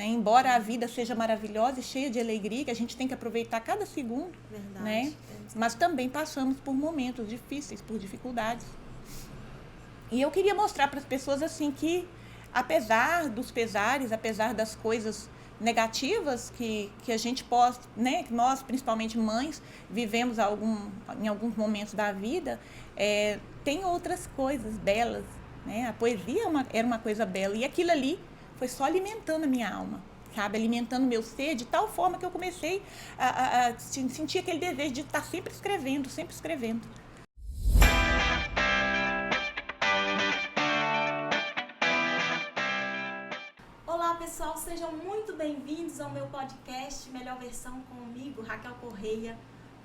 né? Embora a vida seja maravilhosa e cheia de alegria, que a gente tem que aproveitar cada segundo, Verdade. né? Mas também passamos por momentos difíceis, por dificuldades. E eu queria mostrar para as pessoas assim que, apesar dos pesares, apesar das coisas negativas que a gente pode, né, que nós, principalmente mães, vivemos em alguns momentos da vida, tem outras coisas belas, né? A poesia era uma coisa bela, e aquilo ali foi só alimentando a minha alma, sabe? Alimentando meu ser, de tal forma que eu comecei a sentir aquele desejo de estar sempre escrevendo, sempre escrevendo. Olá pessoal, sejam muito bem-vindos ao meu podcast Melhor Versão comigo, Raquel Correia.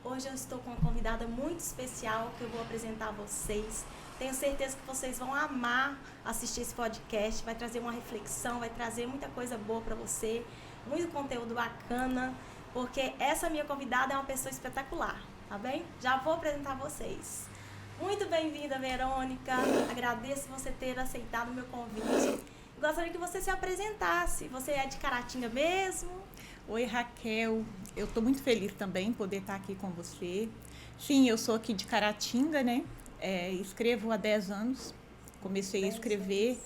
Hoje eu estou com uma convidada muito especial que eu vou apresentar a vocês. Tenho certeza que vocês vão amar assistir esse podcast, vai trazer uma reflexão, vai trazer muita coisa boa para você, muito conteúdo bacana, porque essa minha convidada é uma pessoa espetacular, tá bem? Já vou apresentar vocês. Muito bem-vinda, Verônica, agradeço você ter aceitado o meu convite. Gostaria que você se apresentasse. Você é de Caratinga mesmo? Oi, Raquel. Eu estou muito feliz também em poder estar aqui com você. Sim, eu sou aqui de Caratinga, né? Escrevo há 10 anos. Comecei a escrever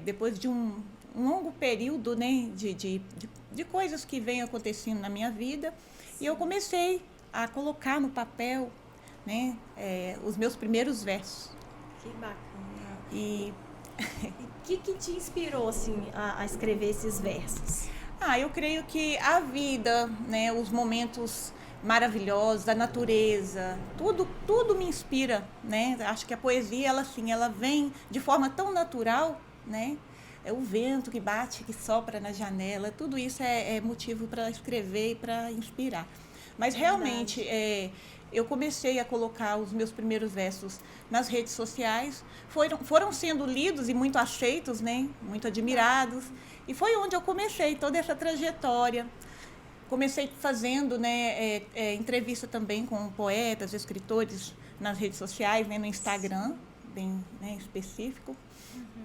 depois de um longo período, né? De coisas que vêm acontecendo na minha vida. Sim. E eu comecei a colocar no papel, né? Os meus primeiros versos. Que bacana. E o que te inspirou assim, a escrever esses versos? Eu creio que a vida, né, os momentos maravilhosos, a natureza, tudo me inspira, né? Acho que a poesia, ela vem de forma tão natural, né? É o vento que bate, que sopra na janela, tudo isso é motivo para escrever e para inspirar. Mas realmente, eu comecei a colocar os meus primeiros versos nas redes sociais, foram sendo lidos e muito aceitos, né? Muito admirados, e foi onde eu comecei toda essa trajetória. Comecei fazendo, né, entrevista também com poetas, escritores nas redes sociais, né, no Instagram, bem, né, específico. Uhum.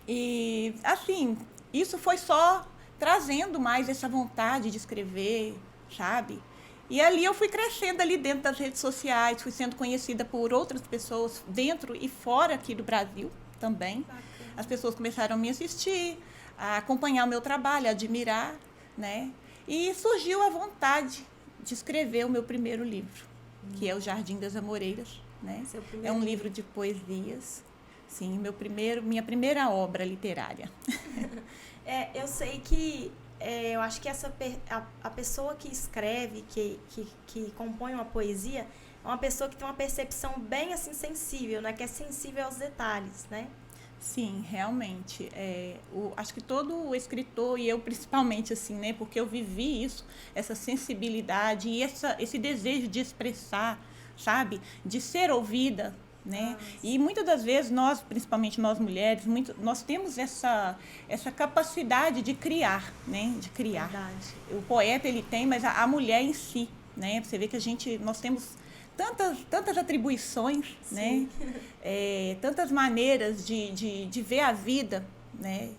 E, assim, isso foi só trazendo mais essa vontade de escrever, sabe? E ali eu fui crescendo ali dentro das redes sociais, fui sendo conhecida por outras pessoas dentro e fora aqui do Brasil também. Bacana. As pessoas começaram a me assistir, a acompanhar o meu trabalho, a admirar, né? E surgiu a vontade de escrever o meu primeiro livro, que é O Jardim das Amoreiras, né? É um livro de poesias, sim, minha primeira obra literária. Eu sei que eu acho que a pessoa que escreve, que compõe uma poesia, é uma pessoa que tem uma percepção bem assim sensível, né? Que é sensível aos detalhes, né? Sim, realmente. Acho que todo escritor, e eu principalmente, assim, né? Porque eu vivi isso, essa sensibilidade e esse desejo de expressar, sabe? De ser ouvida, né? E muitas das vezes nós, principalmente nós mulheres, nós temos essa capacidade de criar, né? De criar. Verdade. O poeta ele tem, mas a mulher em si, né? Você vê que nós temos tantas atribuições, né? Tantas maneiras de ver a vida, né?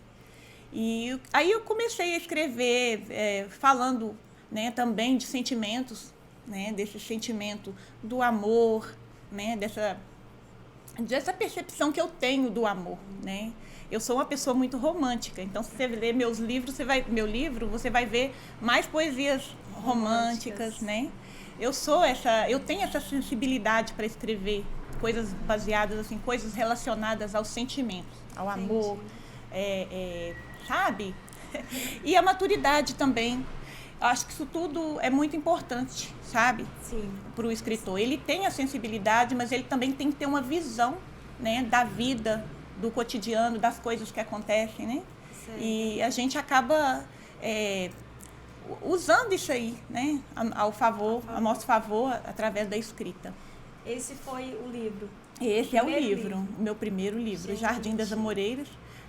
E aí eu comecei a escrever falando, né, também de sentimentos, né? Desse sentimento do amor, né? Dessa percepção que eu tenho do amor, né? Eu sou uma pessoa muito romântica, então se você ler meu livro, você vai ver mais poesias românticas, né? Eu tenho essa sensibilidade para escrever coisas baseadas, assim, coisas relacionadas aos sentimentos, ao amor, sabe? E a maturidade também. Acho que isso tudo é muito importante, sabe? Sim. Para o escritor. Ele tem a sensibilidade, mas ele também tem que ter uma visão, né, da vida, do cotidiano, das coisas que acontecem, né? Certo. E a gente acaba usando isso aí, né, a nosso favor, através da escrita. Esse foi o livro? Esse é o livro, o meu primeiro livro, Jardim das Amoreiras.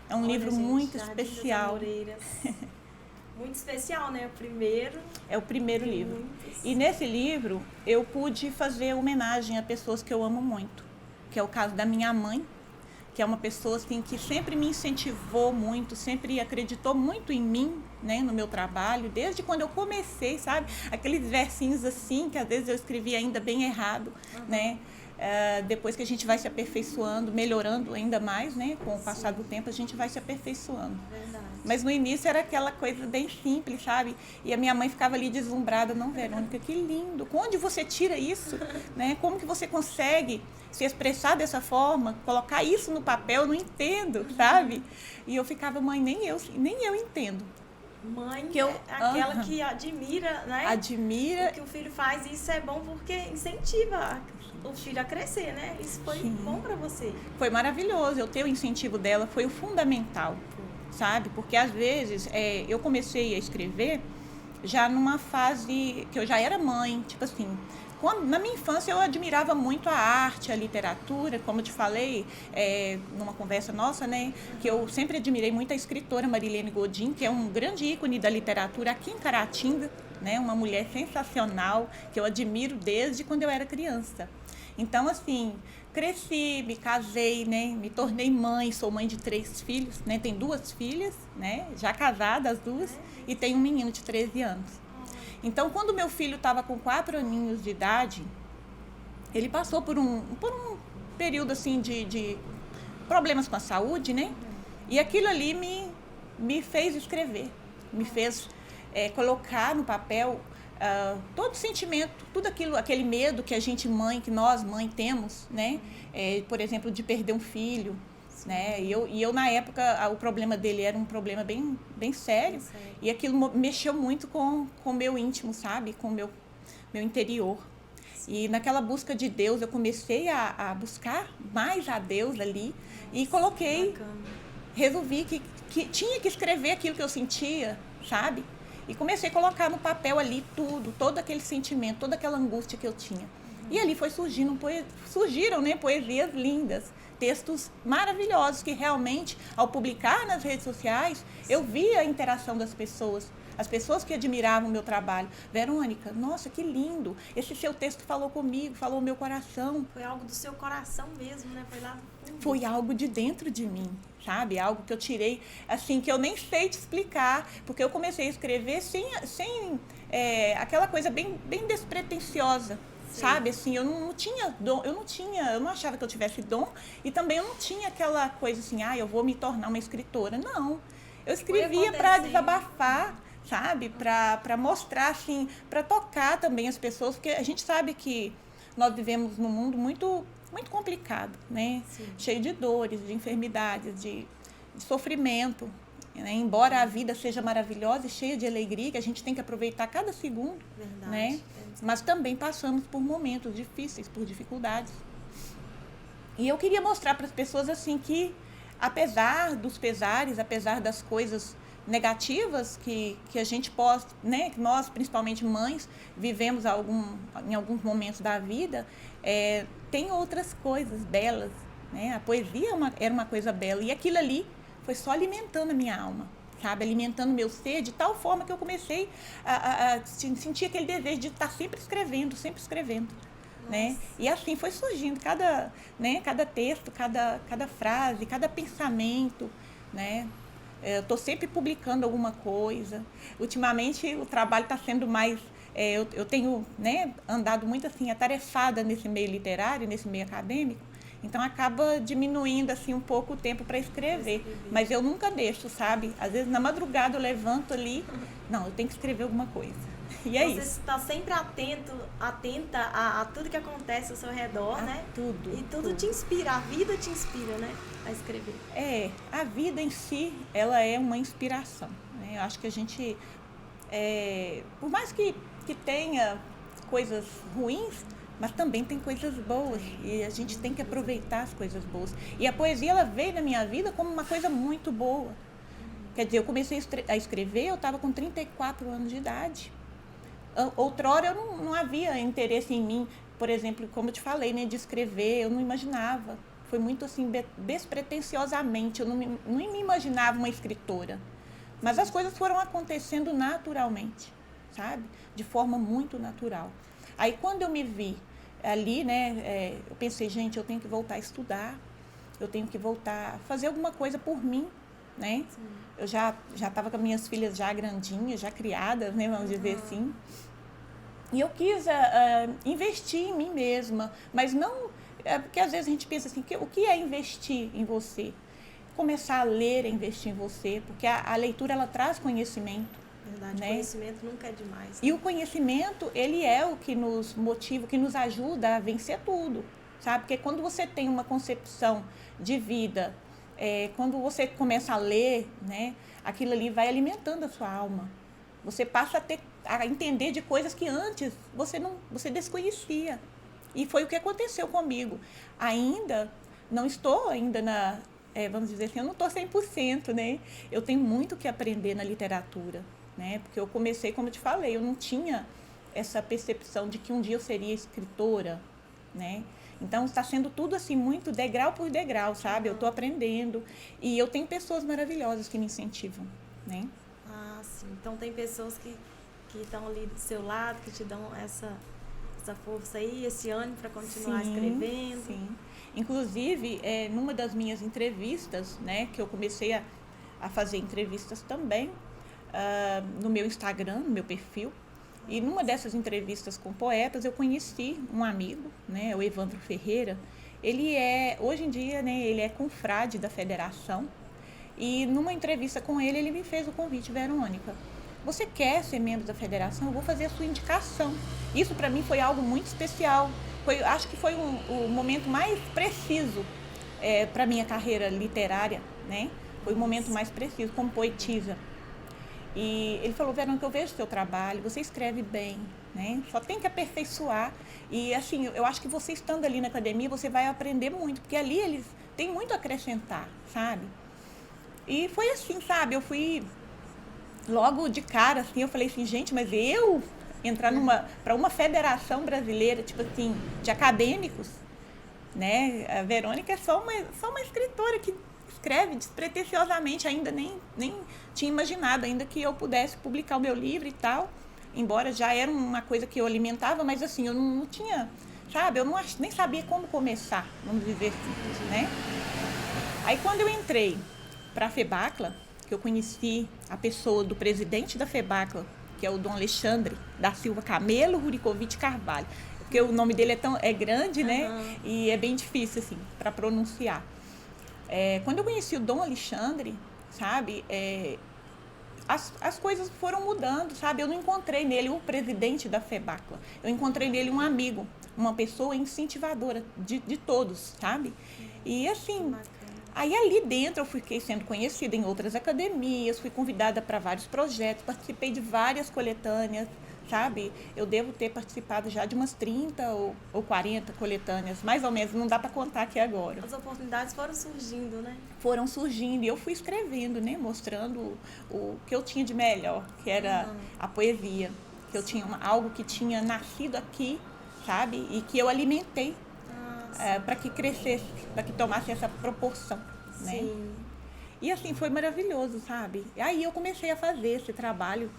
É um livro muito especial. Muito especial, né? O primeiro. É o primeiro livro. E nesse livro eu pude fazer homenagem a pessoas que eu amo muito, que é o caso da minha mãe, que é uma pessoa assim, que sempre me incentivou muito, sempre acreditou muito em mim, né, no meu trabalho, desde quando eu comecei, sabe? Aqueles versinhos assim, que às vezes eu escrevia ainda bem errado, né? Depois que a gente vai se aperfeiçoando, melhorando ainda mais, né? Com o passar do tempo, a gente vai se aperfeiçoando. Verdade. Mas no início era aquela coisa bem simples, sabe? E a minha mãe ficava ali deslumbrada. Não, Verônica, que lindo. Onde você tira isso? Né? Como que você consegue se expressar dessa forma? Colocar isso no papel? Eu não entendo, sabe? E eu ficava, mãe, nem eu entendo. Mãe que é aquela que admira, né? Admira. O que o filho faz, e isso é bom porque incentiva o filho a crescer, né? Isso foi bom para você. Foi maravilhoso. Eu ter o incentivo dela foi o fundamental, sabe? Porque às vezes eu comecei a escrever já numa fase que eu já era mãe, tipo assim. Na minha infância eu admirava muito a arte, a literatura, como eu te falei numa conversa nossa, né, que eu sempre admirei muito a escritora Marilene Godin, que é um grande ícone da literatura aqui em Caratinga, né, uma mulher sensacional, que eu admiro desde quando eu era criança. Então, assim, cresci, me casei, né, me tornei mãe, sou mãe de 3 filhos, né, tenho 2 filhas, né, já casadas as 2, e tenho um menino de 13 anos. Então, quando meu filho estava com 4 aninhos de idade, ele passou por um período assim de problemas com a saúde, né? E aquilo ali me fez escrever, me fez colocar no papel todo o sentimento, tudo aquilo, aquele medo que a gente que nós mãe temos, né? Por exemplo, de perder um filho. Né? E eu, na época, o problema dele era um problema bem, bem sério. E aquilo mexeu muito com o meu íntimo, sabe? Com o meu interior. E naquela busca de Deus, eu comecei a buscar mais a Deus ali. E resolvi que tinha que escrever aquilo que eu sentia, sabe? E comecei a colocar no papel ali todo aquele sentimento, toda aquela angústia que eu tinha. E ali surgiram, né, poesias lindas, textos maravilhosos que realmente, ao publicar nas redes sociais, eu via a interação das pessoas, as pessoas que admiravam o meu trabalho. Verônica, nossa, que lindo, esse seu texto falou comigo, falou o meu coração. Foi algo do seu coração mesmo, né? Foi lá no fundo. Foi algo de dentro de mim, sabe? Algo que eu tirei, assim, que eu nem sei te explicar, porque eu comecei a escrever sem aquela coisa bem, bem despretensiosa. Sim. Sabe, assim, eu não tinha dom, eu não achava que eu tivesse dom, e também eu não tinha aquela coisa assim, eu vou me tornar uma escritora. Não, eu escrevia para desabafar, sabe, para mostrar, assim, para tocar também as pessoas, porque a gente sabe que nós vivemos num mundo muito, muito complicado, né? Sim. Cheio de dores, de enfermidades, de sofrimento. Né? Embora a vida seja maravilhosa e cheia de alegria, que a gente tem que aproveitar cada segundo, verdade, né? Mas também passamos por momentos difíceis, por dificuldades. E eu queria mostrar para as pessoas assim que, apesar dos pesares, apesar das coisas negativas que a gente pode, né, que nós, principalmente mães, vivemos em alguns momentos da vida, tem outras coisas belas. Né? A poesia era uma coisa bela, e aquilo ali foi só alimentando a minha alma, sabe? Alimentando meu ser de tal forma que eu comecei a sentir aquele desejo de estar sempre escrevendo, né? E assim foi surgindo cada texto, cada frase, cada pensamento, né? Eu estou sempre publicando alguma coisa. Ultimamente o trabalho está sendo mais... eu tenho, né, andado muito assim, atarefada nesse meio literário, nesse meio acadêmico. Então, acaba diminuindo, assim, um pouco o tempo para escrever. Mas eu nunca deixo, sabe? Às vezes, na madrugada, eu levanto ali. Não, eu tenho que escrever alguma coisa. E é isso. Você está sempre atenta a tudo que acontece ao seu redor, né? Tudo. E tudo te inspira. A vida te inspira, né? A escrever. A vida em si, ela é uma inspiração. Né? Eu acho que a gente... por mais que tenha coisas ruins, mas também tem coisas boas, e a gente tem que aproveitar as coisas boas. E a poesia, ela veio na minha vida como uma coisa muito boa. Quer dizer, eu comecei a escrever, eu estava com 34 anos de idade. Outrora, eu não havia interesse em mim, por exemplo, como eu te falei, né, de escrever, eu não imaginava. Foi muito assim, despretensiosamente, eu não me imaginava uma escritora. Mas as coisas foram acontecendo naturalmente, sabe? De forma muito natural. Aí, quando eu me vi ali, né, eu pensei, gente, eu tenho que voltar a estudar. eu tenho que voltar a fazer alguma coisa por mim, né? Sim. Eu já estava com as minhas filhas já grandinhas, já criadas, né, vamos dizer assim. E eu quis investir em mim mesma, mas não... porque às vezes a gente pensa assim, o que é investir em você? Começar a ler é investir em você, porque a leitura, ela traz conhecimento. Verdade, né? Conhecimento nunca é demais. Né? E o conhecimento, ele é o que nos motiva, que nos ajuda a vencer tudo, sabe? Porque quando você tem uma concepção de vida, quando você começa a ler, né, aquilo ali vai alimentando a sua alma. Você passa a entender de coisas que antes você desconhecia. E foi o que aconteceu comigo. Não estou ainda vamos dizer assim, eu não estou 100%, né? Eu tenho muito que aprender na literatura, né? Porque eu comecei, como eu te falei, eu não tinha essa percepção de que um dia eu seria escritora, né? Então, está sendo tudo assim, muito degrau por degrau, sabe? Eu estou aprendendo e eu tenho pessoas maravilhosas que me incentivam, né? Ah, sim. Então, tem pessoas que estão ali do seu lado, que te dão essa força aí, esse ânimo para continuar escrevendo. Sim. Inclusive, numa das minhas entrevistas, né, que eu comecei a fazer entrevistas também no meu Instagram, no meu perfil, e numa dessas entrevistas com poetas, eu conheci um amigo, né, o Evandro Ferreira. Ele hoje em dia, né, ele é confrade da federação, e numa entrevista com ele me fez o convite: Verônica, você quer ser membro da federação? Eu vou fazer a sua indicação. Isso para mim foi algo muito especial. Acho que foi o momento mais preciso para a minha carreira literária, né? Foi o momento mais preciso, como poetisa. E ele falou: Verônica, eu vejo o seu trabalho, você escreve bem, né? Só tem que aperfeiçoar. E assim, eu acho que você estando ali na academia, você vai aprender muito, porque ali eles têm muito a acrescentar, sabe? E foi assim, sabe? Eu fui logo de cara, assim, eu falei assim, gente, mas eu entrar para uma federação brasileira, tipo assim, de acadêmicos, né? A Verônica é só uma escritora que escreve despretensiosamente, ainda nem tinha imaginado ainda que eu pudesse publicar o meu livro e tal, embora já era uma coisa que eu alimentava, mas assim, eu não tinha, sabe, eu nem sabia como começar, vamos dizer assim, né? Aí quando eu entrei para a FEBACLA, que eu conheci a pessoa do presidente da FEBACLA, que é o Dom Alexandre da Silva Camelo Rurikovich Carvalho, porque o nome dele é grande, né? E é bem difícil, assim, para pronunciar. Quando eu conheci o Dom Alexandre, sabe, as coisas foram mudando, sabe? Eu não encontrei nele o presidente da FEBACLA, eu encontrei nele um amigo, uma pessoa incentivadora de todos, sabe? E assim... Aí ali dentro eu fiquei sendo conhecida em outras academias, fui convidada para vários projetos, participei de várias coletâneas, sabe? Eu devo ter participado já de umas 30 ou 40 coletâneas, mais ou menos, não dá para contar aqui agora. As oportunidades foram surgindo, né? Foram surgindo e eu fui escrevendo, né? Mostrando o que eu tinha de melhor, que era a poesia, que eu tinha algo que tinha nascido aqui, sabe? E que eu alimentei. Para que crescesse, para que tomasse essa proporção, né? Sim. E assim, foi maravilhoso, sabe? Aí eu comecei a fazer esse trabalho,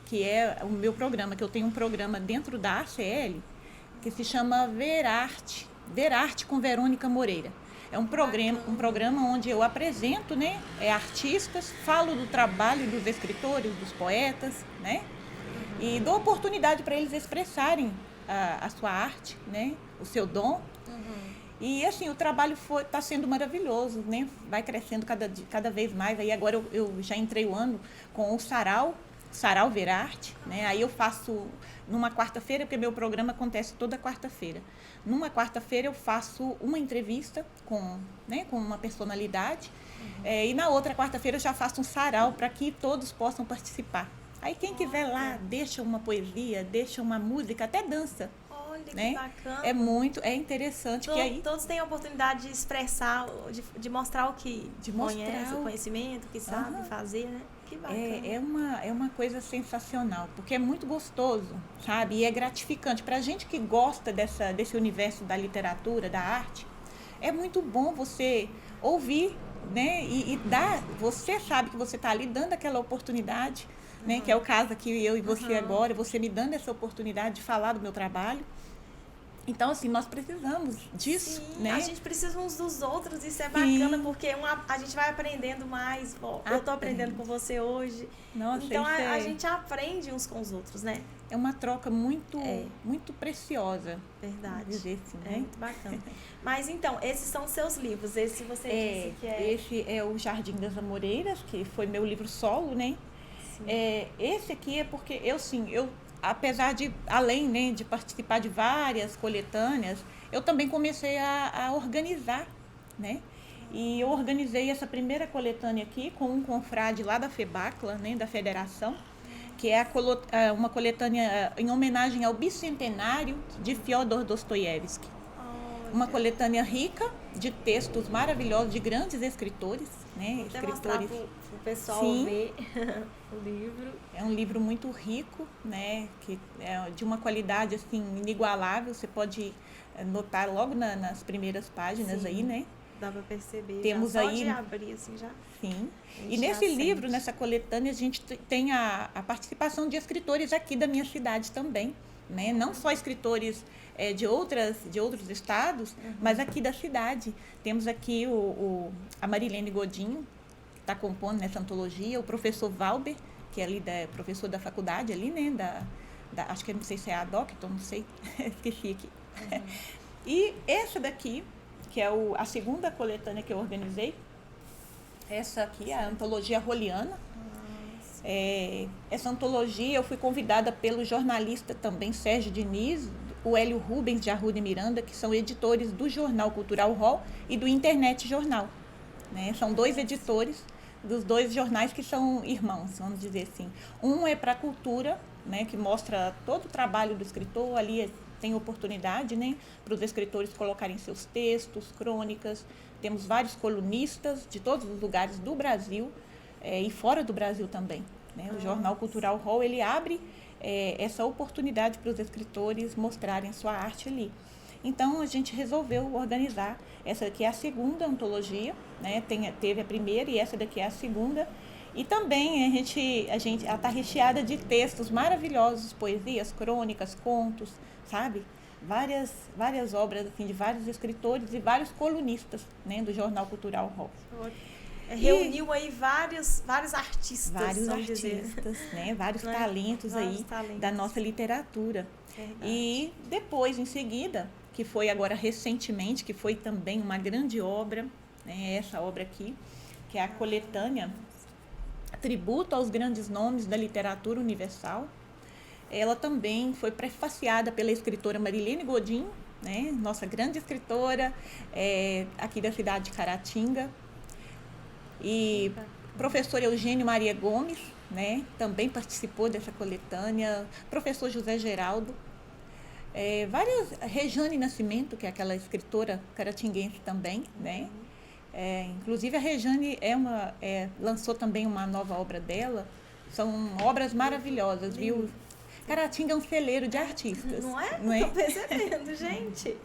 que é o meu programa, que eu tenho um programa dentro da ACL, que se chama Ver Arte com Verônica Moreira. É um programa onde eu apresento, né, artistas, falo do trabalho dos escritores, dos poetas, né? E dou oportunidade para eles expressarem a sua arte, né? O seu dom. E assim, o trabalho está sendo maravilhoso, né? Vai crescendo cada vez mais. Aí agora eu já entrei o ano com o Sarau Ver Arte, né? Aí eu faço numa quarta-feira, porque meu programa acontece toda quarta-feira. Numa quarta-feira eu faço uma entrevista com uma personalidade, e na outra quarta-feira eu já faço um sarau para que todos possam participar. Aí quem quiser lá, deixa uma poesia, deixa uma música, até dança. Que bacana. É interessante. Todos têm a oportunidade de expressar, de mostrar o que conhece, o conhecimento, o que sabe fazer, né? Que bacana. É uma coisa sensacional, porque é muito gostoso, sabe? E é gratificante. Para a gente que gosta desse universo da literatura, da arte, é muito bom você ouvir, né? E dar, você sabe que você está ali dando aquela oportunidade, né? Que é o caso aqui, eu e você agora, você me dando essa oportunidade de falar do meu trabalho. Então, assim, nós precisamos disso, Sim, né? a gente precisa uns dos outros, isso é bacana, porque a gente vai aprendendo mais. Eu tô aprendendo com você hoje. Nossa, então, isso a gente aprende uns com os outros, né? é uma troca muito, muito preciosa. Verdade. Dizer assim, né? É muito bacana. Mas, então, esses são seus livros. Esse você disse que é... Esse é o Jardim das Amoreiras, que foi meu livro solo, né? Esse aqui é porque eu apesar de, além, né, de participar de várias coletâneas, eu também comecei a organizar, né? E eu organizei essa primeira coletânea aqui com um confrade lá da FEBACLA, né, da Federação, que é uma coletânea em homenagem ao bicentenário de Fyodor Dostoiévski. Uma coletânea rica de textos maravilhosos de grandes escritores, né? Vou até mostrar para o pessoal ver o livro. É um livro muito rico, né? Que é de uma qualidade assim inigualável. Você pode notar logo nas primeiras páginas aí, né? Dá para perceber. Temos já, só aí de abrir assim já. Sim. E nesse livro, nessa coletânea, a gente tem a participação de escritores aqui da minha cidade também, né? Não só escritores de outros estados, mas aqui da cidade. Temos aqui a Marilene Godinho, que está compondo nessa antologia, o professor Valber, que é ali professor da faculdade ali, né? Acho que não sei se é a Doctor, não sei, esqueci aqui. E essa daqui, que é a segunda coletânea que eu organizei, essa aqui é a antologia Roliana. Essa antologia eu fui convidada pelo jornalista também Sérgio Diniz, o Hélio Rubens de Arruda e Miranda, que são editores do Jornal Cultural Hall e do Internet Jornal, né? São dois editores dos dois jornais que são irmãos, vamos dizer assim. Um é para a cultura, né, que mostra todo o trabalho do escritor, ali tem oportunidade, né, para os escritores colocarem seus textos, crônicas. Temos vários colunistas de todos os lugares do Brasil e fora do Brasil também, né? O Jornal Cultural Hall, ele abre essa oportunidade para os escritores mostrarem sua arte ali. Então, a gente resolveu organizar. Essa aqui é a segunda antologia, né? Teve a primeira e essa daqui é a segunda. E também ela está recheada de textos maravilhosos, poesias, crônicas, contos, sabe? Várias obras assim, de vários escritores e vários colunistas, né, do Jornal Cultural Hall. Reuniu aí vários artistas. Vários artistas, né? Vários talentos da nossa literatura. Verdade. E depois, em seguida, que foi agora recentemente, que foi também uma grande obra, né? Essa obra aqui, que é a coletânea Tributo aos Grandes Nomes da Literatura Universal. Ela também foi prefaciada pela escritora Marilene Godinho, né? Nossa grande escritora aqui da cidade de Caratinga. E o professor Eugênio Maria Gomes, né, também participou dessa coletânea, professor José Geraldo, Rejane Nascimento, que é aquela escritora caratinguense também, né? Inclusive a Rejane lançou também uma nova obra dela, são obras maravilhosas, viu? Caratinga é um celeiro de artistas. Não é? Não é? Estou percebendo, gente.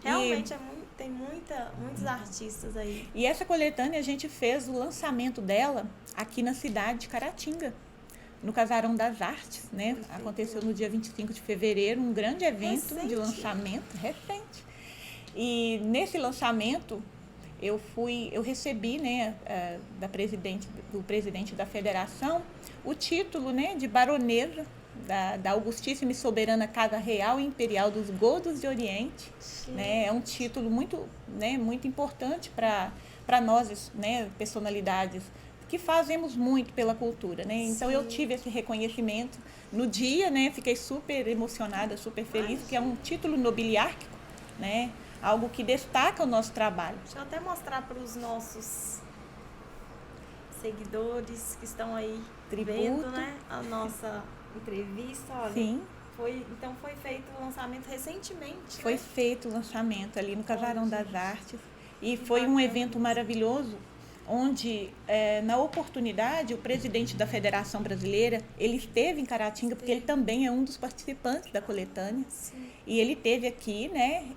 Realmente tem muitos artistas aí. E essa coletânea a gente fez o lançamento dela aqui na cidade de Caratinga, no Casarão das Artes, né? Aconteceu no dia 25 de fevereiro, um grande evento de lançamento recente. E nesse lançamento eu recebi, né, do presidente da federação, o título, né, de baronesa da Augustíssima e Soberana Casa Real e Imperial dos Godos de Oriente, né? É um título muito, né, muito importante para nós, né, personalidades que fazemos muito pela cultura, né? Então eu tive esse reconhecimento no dia, né? Fiquei super emocionada, super feliz, porque é um título nobiliárquico, né? Algo que destaca o nosso trabalho. Deixa eu até mostrar para os nossos seguidores que estão aí vendo, né, a nossa entrevista. Olha, sim. Então foi feito o lançamento recentemente. Foi feito o lançamento ali no Casarão das Artes e foi um evento maravilhoso, onde na oportunidade o presidente da Federação Brasileira, ele esteve em Caratinga, porque ele também é um dos participantes da coletânea. Sim. E ele esteve aqui, né,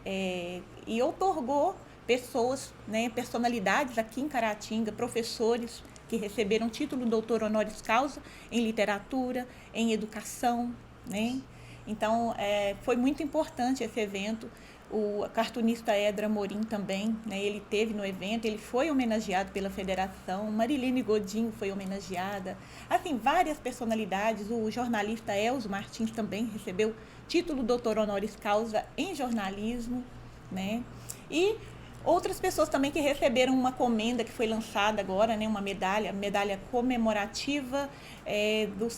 e outorgou pessoas, né, personalidades aqui em Caratinga, professores que receberam título doutor honoris causa em literatura, em educação, né? Então, foi muito importante esse evento. O cartunista Edra Morim também, né, ele esteve no evento, ele foi homenageado pela federação, Marilene Godinho foi homenageada, assim, várias personalidades, o jornalista Elzo Martins também recebeu título doutor honoris causa em jornalismo, né, e outras pessoas também que receberam uma comenda que foi lançada agora, né, uma medalha comemorativa do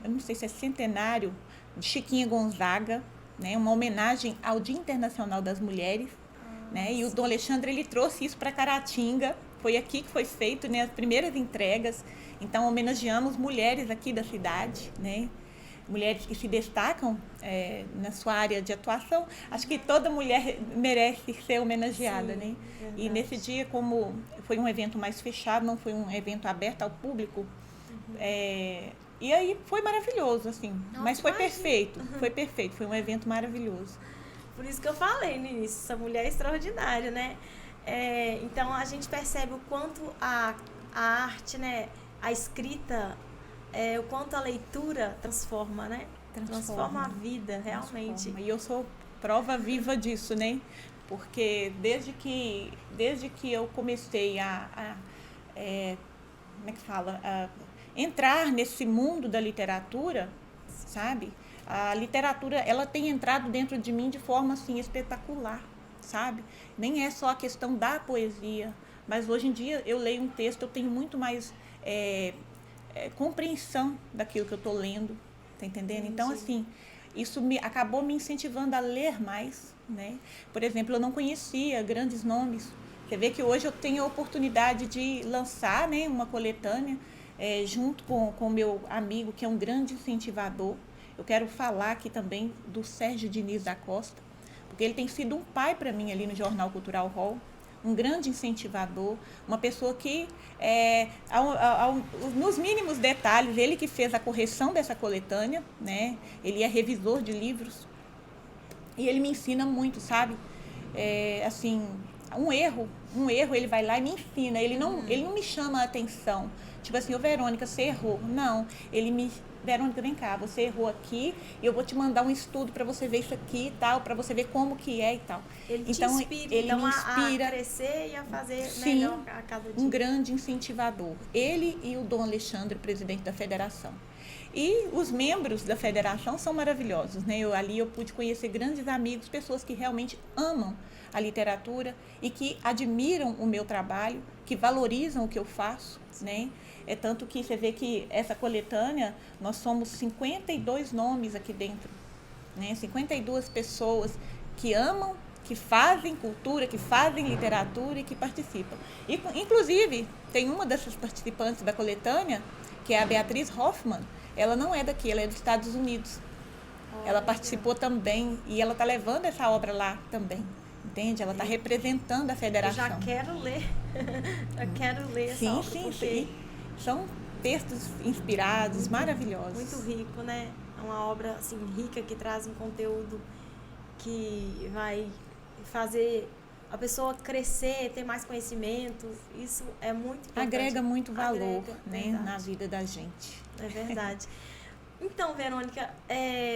não sei se é centenário de Chiquinha Gonzaga, né, uma homenagem ao Dia Internacional das Mulheres, né, e o Dom Alexandre ele trouxe isso para Caratinga, foi aqui que foi feito, né, as primeiras entregas, então homenageamos mulheres aqui da cidade, né, mulheres que se destacam na sua área de atuação. Acho que toda mulher merece ser homenageada, sim, né? Verdade. E nesse dia, como foi um evento mais fechado, não foi um evento aberto ao público, e aí foi maravilhoso, assim. Nossa, mas foi perfeito, foi um evento maravilhoso. Por isso que eu falei no início, essa mulher é extraordinária, né? Então a gente percebe o quanto a arte, né, a escrita, o quanto a leitura transforma, né? Transforma a vida, realmente. Transforma. E eu sou prova viva disso, né? Porque desde que eu comecei como é que fala? Entrar nesse mundo da literatura, sabe? A literatura, ela tem entrado dentro de mim de forma, assim, espetacular, sabe? Nem é só a questão da poesia, mas hoje em dia eu leio um texto, eu tenho muito mais compreensão daquilo que eu estou lendo, tá entendendo? Então, assim, isso acabou me incentivando a ler mais, né? Por exemplo, eu não conhecia grandes nomes. Você vê que hoje eu tenho a oportunidade de lançar, né, uma coletânea, junto com o meu amigo, que é um grande incentivador. Eu quero falar aqui também do Sérgio Diniz da Costa, porque ele tem sido um pai para mim ali no Jornal Cultural Hall, um grande incentivador, uma pessoa que, nos mínimos detalhes, ele que fez a correção dessa coletânea, né? Ele é revisor de livros e ele me ensina muito, sabe? Assim, um erro, ele vai lá e me ensina, ele não me chama a atenção, tipo assim, Verônica, você errou. Não, Verônica, vem cá, você errou aqui, eu vou te mandar um estudo para você ver isso aqui e tal, para você ver como que é e tal. Ele me inspira a crescer e a fazer, sim, melhor a cada dia. Um grande incentivador. Ele e o Dom Alexandre, presidente da federação. E os membros da federação são maravilhosos, né? Eu pude conhecer grandes amigos, pessoas que realmente amam a literatura e que admiram o meu trabalho, que valorizam o que eu faço, né? É tanto que você vê que essa coletânea, nós somos 52 nomes aqui dentro, né? 52 pessoas que amam, que fazem cultura, que fazem literatura e que participam. E, inclusive, tem uma dessas participantes da coletânea, que é a Beatriz Hoffmann. Ela não é daqui, ela é dos Estados Unidos. Ela participou também e ela está levando essa obra lá também. Entende? Ela está representando a federação. Eu já quero ler. Essa obra. Sim. São textos inspirados, maravilhosos. Muito rico, né? É uma obra assim, rica, que traz um conteúdo que vai fazer a pessoa crescer, ter mais conhecimento. Isso é muito importante. Agrega muito valor, né, na vida da gente. É verdade. Então, Verônica,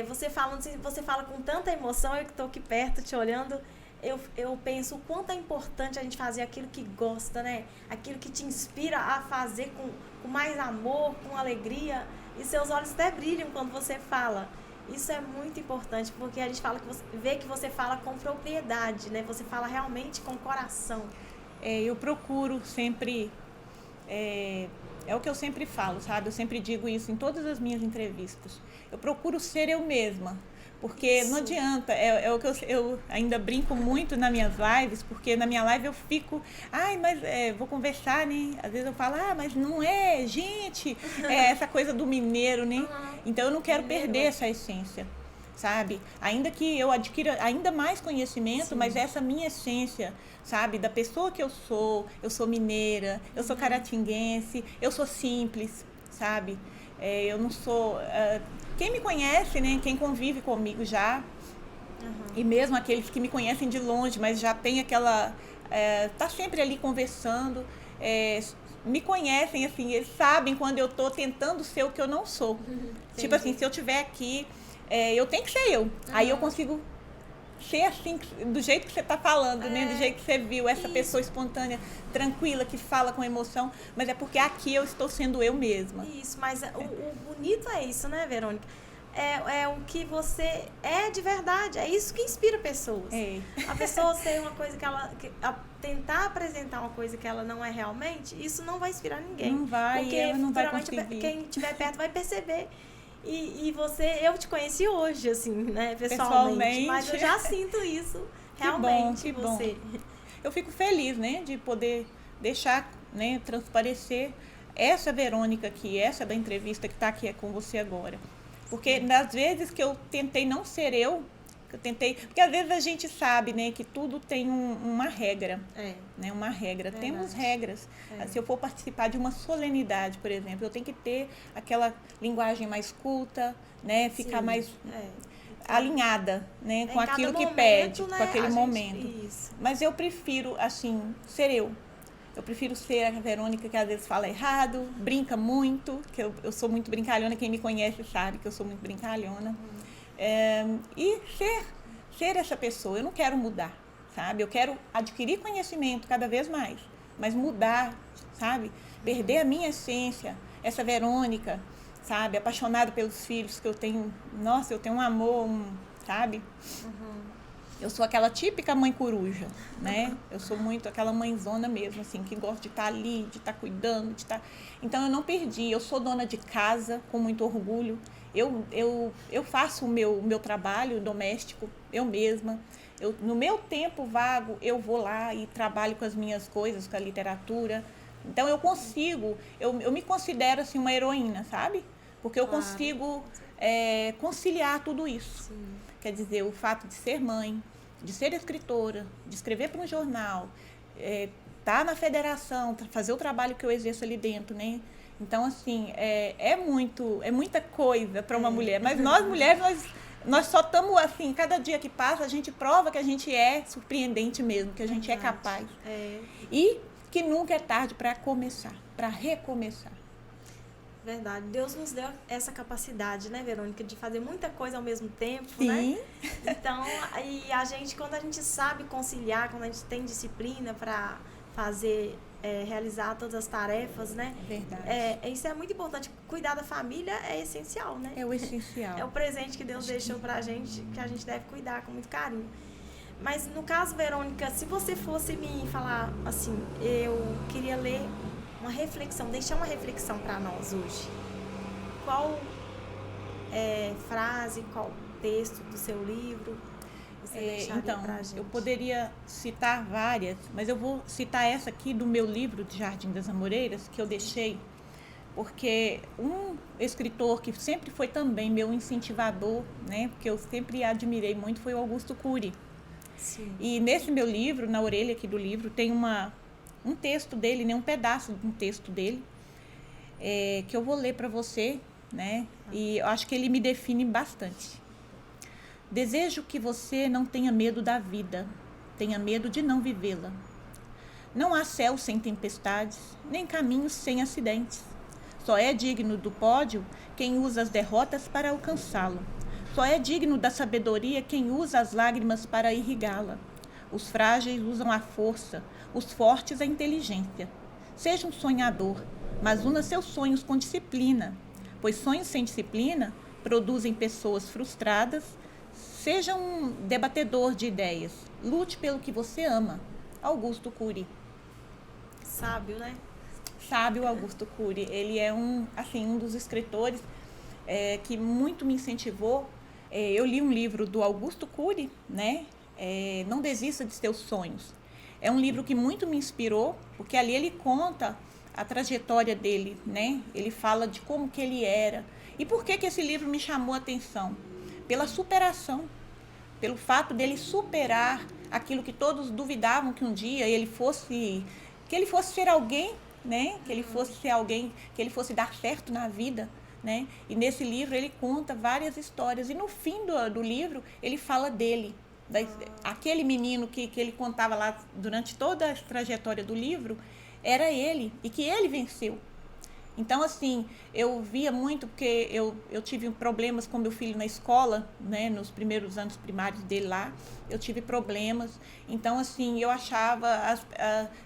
você fala com tanta emoção, eu que estou aqui perto te olhando, eu penso o quanto é importante a gente fazer aquilo que gosta, né? Aquilo que te inspira a fazer com mais amor, com alegria. E seus olhos até brilham quando você fala. Isso é muito importante, porque a gente vê que você fala com propriedade, né? Você fala realmente com coração. Eu procuro sempre... É o que eu sempre falo, sabe? Eu sempre digo isso em todas as minhas entrevistas. Eu procuro ser eu mesma. Porque não adianta, o que eu ainda brinco muito nas minhas lives, porque na minha live eu fico, mas vou conversar, né? Às vezes eu falo, mas não é, gente, essa coisa do mineiro, né? Então eu não quero perder essa essência, sabe? Ainda que eu adquira ainda mais conhecimento, sim, mas essa minha essência, sabe? Da pessoa que eu sou mineira, eu sou caratinguense, eu sou simples, sabe? Eu não sou... quem me conhece, né? Quem convive comigo já, e mesmo aqueles que me conhecem de longe, mas já tem aquela... tá sempre ali conversando, me conhecem, assim, eles sabem quando eu tô tentando ser o que eu não sou. Tipo assim, se eu estiver aqui, eu tenho que ser eu. Aí eu consigo ser assim, do jeito que você está falando, né? Do jeito que você viu, essa pessoa espontânea, tranquila, que fala com emoção, mas é porque aqui eu estou sendo eu mesma. Isso, mas o bonito é isso, né, Verônica? É o que você é de verdade, é isso que inspira pessoas. A pessoa ser uma coisa tentar apresentar uma coisa que ela não é realmente, isso não vai inspirar ninguém. Não vai, porque ela não vai conseguir. Quem estiver perto vai perceber. E eu te conheci hoje, assim, né, pessoalmente, mas eu já sinto isso realmente que você. Bom. Eu fico feliz, né, de poder deixar, né, transparecer essa Verônica aqui, essa da entrevista que está aqui com você agora. Porque nas vezes que eu tentei não ser porque às vezes a gente sabe, né, que tudo tem uma regra, né, uma regra. Temos regras. Se eu for participar de uma solenidade, por exemplo, eu tenho que ter aquela linguagem mais culta, né, ficar mais alinhada, né, com aquilo que pede, né, com aquele momento. Isso. Mas eu prefiro, assim, ser eu. Eu prefiro ser a Verônica que às vezes fala errado, brinca muito, que eu sou muito brincalhona, quem me conhece sabe que eu sou muito brincalhona. E ser essa pessoa, eu não quero mudar, sabe? Eu quero adquirir conhecimento cada vez mais, mas mudar, sabe? Perder a minha essência, essa Verônica, sabe? Apaixonada pelos filhos que eu tenho, nossa, eu tenho um amor, sabe? Eu sou aquela típica mãe coruja, né? Eu sou muito aquela mãezona mesmo, assim, que gosta de estar ali, de estar cuidando, de estar... Então, eu não perdi. Eu sou dona de casa, com muito orgulho. Eu faço o meu trabalho doméstico, eu mesma. No meu tempo vago, eu vou lá e trabalho com as minhas coisas, com a literatura. Então, eu me considero, assim, uma heroína, sabe? Porque eu consigo conciliar tudo isso. Sim. Quer dizer, o fato de ser mãe, de ser escritora, de escrever para um jornal, estar na federação, fazer o trabalho que eu exerço ali dentro, né? Então, assim, é muita coisa para uma mulher. Mas nós, mulheres, nós só estamos, assim, cada dia que passa, a gente prova que a gente é surpreendente mesmo, que a gente é capaz. E que nunca é tarde para começar, para recomeçar. Verdade. Deus nos deu essa capacidade, né, Verônica, de fazer muita coisa ao mesmo tempo, Sim. Né? Então, e a gente, quando a gente sabe conciliar, quando a gente tem disciplina para realizar todas as tarefas, né? Verdade. Isso é muito importante. Cuidar da família é essencial, né? É o essencial. É o presente que Deus deixou pra gente, que a gente deve cuidar com muito carinho. Mas, no caso, Verônica, se você fosse me falar, assim, eu queria ler uma reflexão, deixar uma reflexão para nós hoje. Qual frase, qual texto do seu livro você deixaria pra gente? Eu poderia citar várias, mas eu vou citar essa aqui do meu livro de Jardim das Amoreiras, que eu deixei, porque um escritor que sempre foi também meu incentivador, né, porque eu sempre admirei muito, foi o Augusto Cury. Sim. E nesse meu livro, na orelha aqui do livro, tem um texto dele, né, um pedaço de um texto dele, que eu vou ler para você, né, e eu acho que ele me define bastante. Desejo que você não tenha medo da vida, tenha medo de não vivê-la. Não há céu sem tempestades, nem caminhos sem acidentes. Só é digno do pódio quem usa as derrotas para alcançá-lo. Só é digno da sabedoria quem usa as lágrimas para irrigá-la. Os frágeis usam a força, os fortes a inteligência. Seja um sonhador, mas una seus sonhos com disciplina, pois sonhos sem disciplina produzem pessoas frustradas. Seja um debatedor de ideias, lute pelo que você ama. Augusto Cury. Sábio, né? Sábio Augusto Cury. Ele é um dos escritores que muito me incentivou. Eu li um livro do Augusto Cury, né? Não desista de seus sonhos. É um livro que muito me inspirou, porque ali ele conta a trajetória dele, né? Ele fala de como que ele era. E por que esse livro me chamou a atenção? Pela superação, pelo fato dele superar aquilo que todos duvidavam que um dia ele fosse ser alguém, né? Que ele fosse ser alguém, que ele fosse dar certo na vida, né? E nesse livro ele conta várias histórias e no fim do livro ele fala dele, aquele menino que ele contava lá durante toda a trajetória do livro, era ele e que ele venceu. Então, assim, eu via muito, porque eu tive problemas com meu filho na escola, né? Nos primeiros anos primários dele lá, eu tive problemas. Então, assim, eu achava,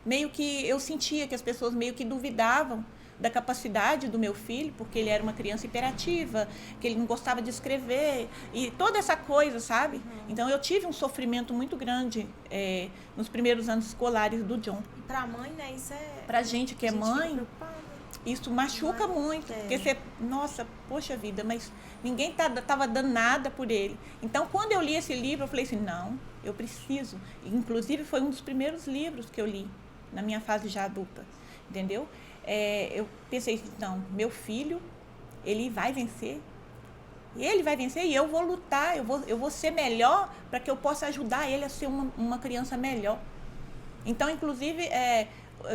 meio que, eu sentia que as pessoas meio que duvidavam da capacidade do meu filho, porque ele era uma criança hiperativa, que ele não gostava de escrever, e toda essa coisa, sabe? Então, eu tive um sofrimento muito grande nos primeiros anos escolares do John. E pra mãe, né, isso é... Pra gente que é mãe, isso machuca muito, É. porque você, nossa, poxa vida, mas ninguém tava dando nada por ele. Então, quando eu li esse livro, eu falei assim, não, eu preciso. Inclusive, foi um dos primeiros livros que eu li na minha fase já adulta, entendeu? Eu pensei, não, meu filho, ele vai vencer. Ele vai vencer e eu vou lutar, eu vou ser melhor para que eu possa ajudar ele a ser uma criança melhor. Então, inclusive,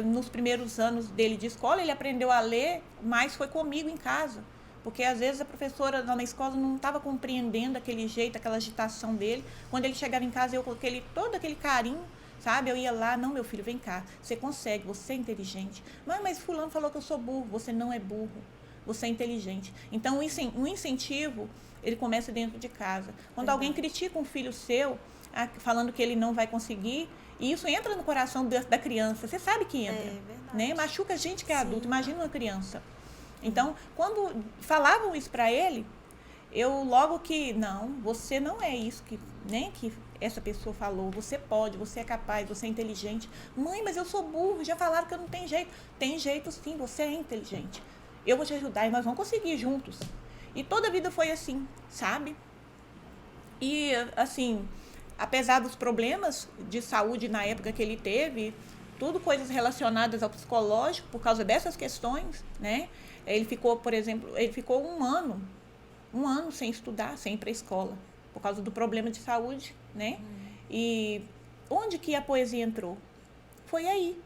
nos primeiros anos dele de escola, ele aprendeu a ler, mas foi comigo em casa. Porque, às vezes, a professora lá na escola não estava compreendendo aquele jeito, aquela agitação dele. Quando ele chegava em casa, eu com todo aquele carinho, sabe? Eu ia lá, não, meu filho, vem cá, você consegue, você é inteligente. Mas fulano falou que eu sou burro. Você não é burro, você é inteligente. Então, o incentivo, ele começa dentro de casa. Quando alguém critica um filho seu, falando que ele não vai conseguir, e isso entra no coração da criança, você sabe que entra, né? Machuca a gente que é adulto, imagina uma criança. Então, quando falavam isso para ele, eu logo que, não, você não é isso que essa pessoa falou, você pode, você é capaz, você é inteligente. Mãe, mas eu sou burro, já falaram que eu não tenho jeito. Tem jeito sim, você é inteligente. Eu vou te ajudar e nós vamos conseguir juntos. E toda a vida foi assim, sabe? E, assim, apesar dos problemas de saúde na época que ele teve, tudo coisas relacionadas ao psicológico, por causa dessas questões, né? Ele ficou, por exemplo, um ano sem estudar, sem ir para a escola, por causa do problema de saúde, né? E onde que a poesia entrou? Foi aí.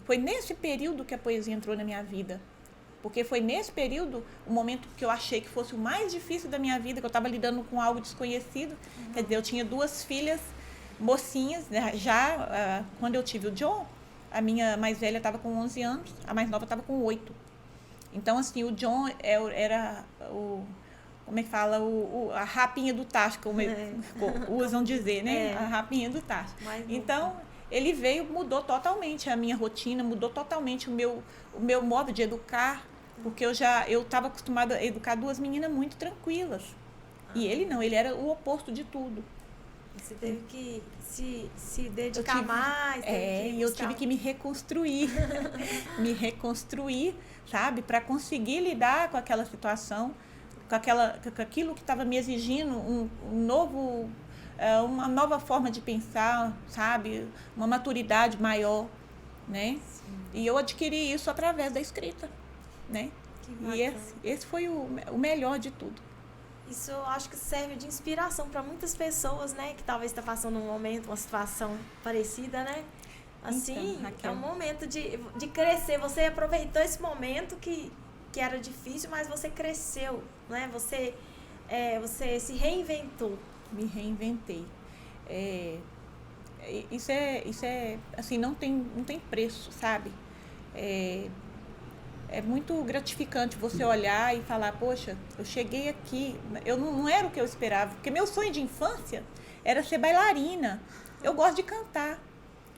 Foi nesse período que a poesia entrou na minha vida. Porque foi nesse período, o momento que eu achei que fosse o mais difícil da minha vida, que eu estava lidando com algo desconhecido. Quer dizer, eu tinha 2 filhas mocinhas, né? Já quando eu tive o John, a minha mais velha estava com 11 anos, a mais nova estava com 8. Então, assim, o John era como é que fala? A rapinha do tacho, como usam dizer, né? A rapinha do tacho. Então, ele veio, mudou totalmente a minha rotina, mudou totalmente o meu modo de educar, porque eu estava acostumada a educar 2 meninas muito tranquilas. E ele não, ele era o oposto de tudo. Você teve que se dedicar mais. E eu tive que me reconstruir. Me reconstruir, sabe? Para conseguir lidar com aquela situação, com aquilo que estava me exigindo uma nova forma de pensar, sabe? Uma maturidade maior, né? Sim. E eu adquiri isso através da escrita, né? E esse foi o melhor de tudo. Isso eu acho que serve de inspiração para muitas pessoas, né? Que talvez está passando um momento, uma situação parecida, né? Assim, então, é um momento de crescer. Você aproveitou esse momento que era difícil, mas você cresceu, né? Você se reinventou. Me reinventei. Isso é assim, não tem preço, sabe? É muito gratificante você olhar e falar, poxa, eu cheguei aqui, eu não era o que eu esperava, porque meu sonho de infância era ser bailarina. Eu gosto de cantar.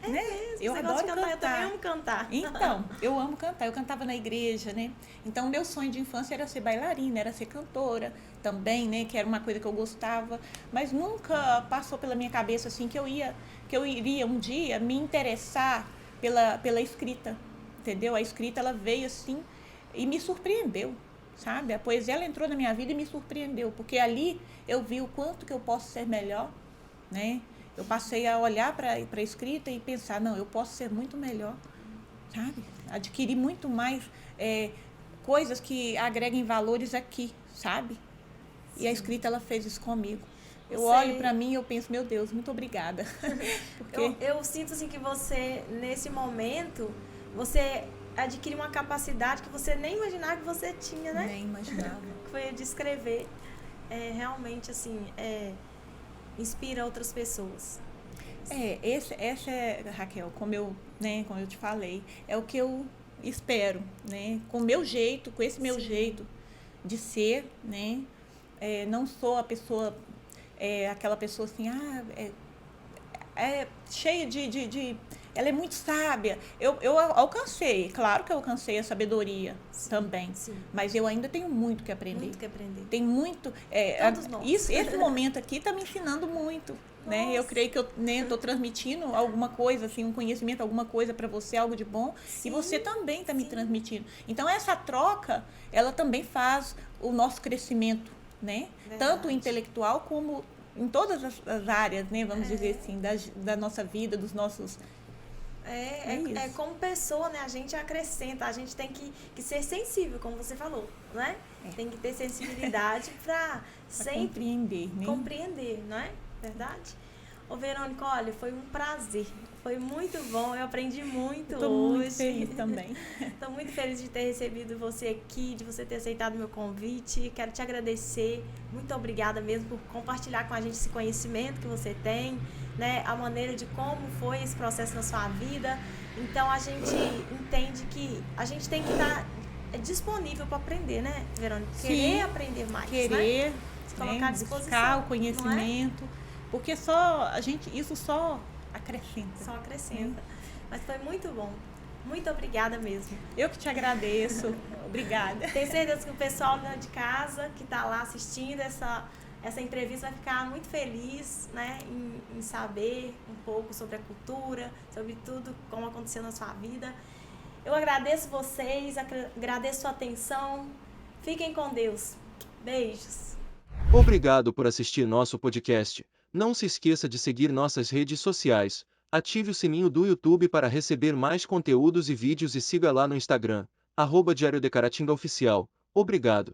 Né? Mesmo, eu adoro cantar. Eu também amo cantar. Então, eu amo cantar. Eu cantava na igreja, né? Então, meu sonho de infância era ser bailarina, era ser cantora também, né? Que era uma coisa que eu gostava. Mas nunca passou pela minha cabeça assim que eu iria um dia me interessar pela escrita, entendeu? A escrita, ela veio assim e me surpreendeu, sabe? A poesia, ela entrou na minha vida e me surpreendeu, porque ali eu vi o quanto que eu posso ser melhor, né? Eu passei a olhar para a escrita e pensar, não, eu posso ser muito melhor, sabe? Adquirir muito mais coisas que agreguem valores aqui, sabe? E a escrita, ela fez isso comigo. Eu olho para mim e eu penso, meu Deus, muito obrigada. Porque eu sinto assim que você, nesse momento, você adquire uma capacidade que você nem imaginava que você tinha, né? Nem imaginava. Que foi de escrever. Realmente, assim, inspira outras pessoas. Essa é, Raquel, como eu te falei, é o que eu espero, né? Com o meu jeito, com esse meu Sim. jeito de ser, né? Não sou a pessoa, aquela pessoa assim, cheia ela é muito sábia. Eu alcancei, claro que eu alcancei a sabedoria também, Sim. mas eu ainda tenho muito que aprender. Muito que aprender. Tem muito. Todos nós. Esse momento aqui está me ensinando muito. Né? Eu creio que eu estou transmitindo alguma coisa, assim, um conhecimento, alguma coisa para você, algo de bom, Sim, e você também está me sim. transmitindo. Então, essa troca, ela também faz o nosso crescimento, né? Verdade. Tanto intelectual como em todas as áreas, né? Vamos dizer assim, da nossa vida, dos nossos... É como pessoa, né? A gente acrescenta, a gente tem que ser sensível, como você falou, né? Tem que ter sensibilidade para sempre compreender, não é? Verdade? Ô, Verônica, olha, foi um prazer. Foi muito bom, eu aprendi muito hoje. Estou muito feliz também. Estou muito feliz de ter recebido você aqui, de você ter aceitado meu convite. Quero te agradecer. Muito obrigada mesmo por compartilhar com a gente esse conhecimento que você tem, né? A maneira de como foi esse processo na sua vida. Então, a gente entende que a gente tem que estar disponível para aprender, né, Verônica? Querer aprender mais, querer, né? Se colocar à disposição, buscar o conhecimento, porque isso só acrescenta. Só acrescenta. Mas foi muito bom. Muito obrigada mesmo. Eu que te agradeço. Obrigada. Tenho certeza que o pessoal de casa que está lá assistindo essa entrevista vai ficar muito feliz, né, em saber um pouco sobre a cultura, sobre tudo, como aconteceu na sua vida. Eu agradeço vocês, agradeço sua atenção. Fiquem com Deus. Beijos. Obrigado por assistir nosso podcast. Não se esqueça de seguir nossas redes sociais. Ative o sininho do YouTube para receber mais conteúdos e vídeos e siga lá no Instagram, @Diário de Caratinga Oficial. Obrigado.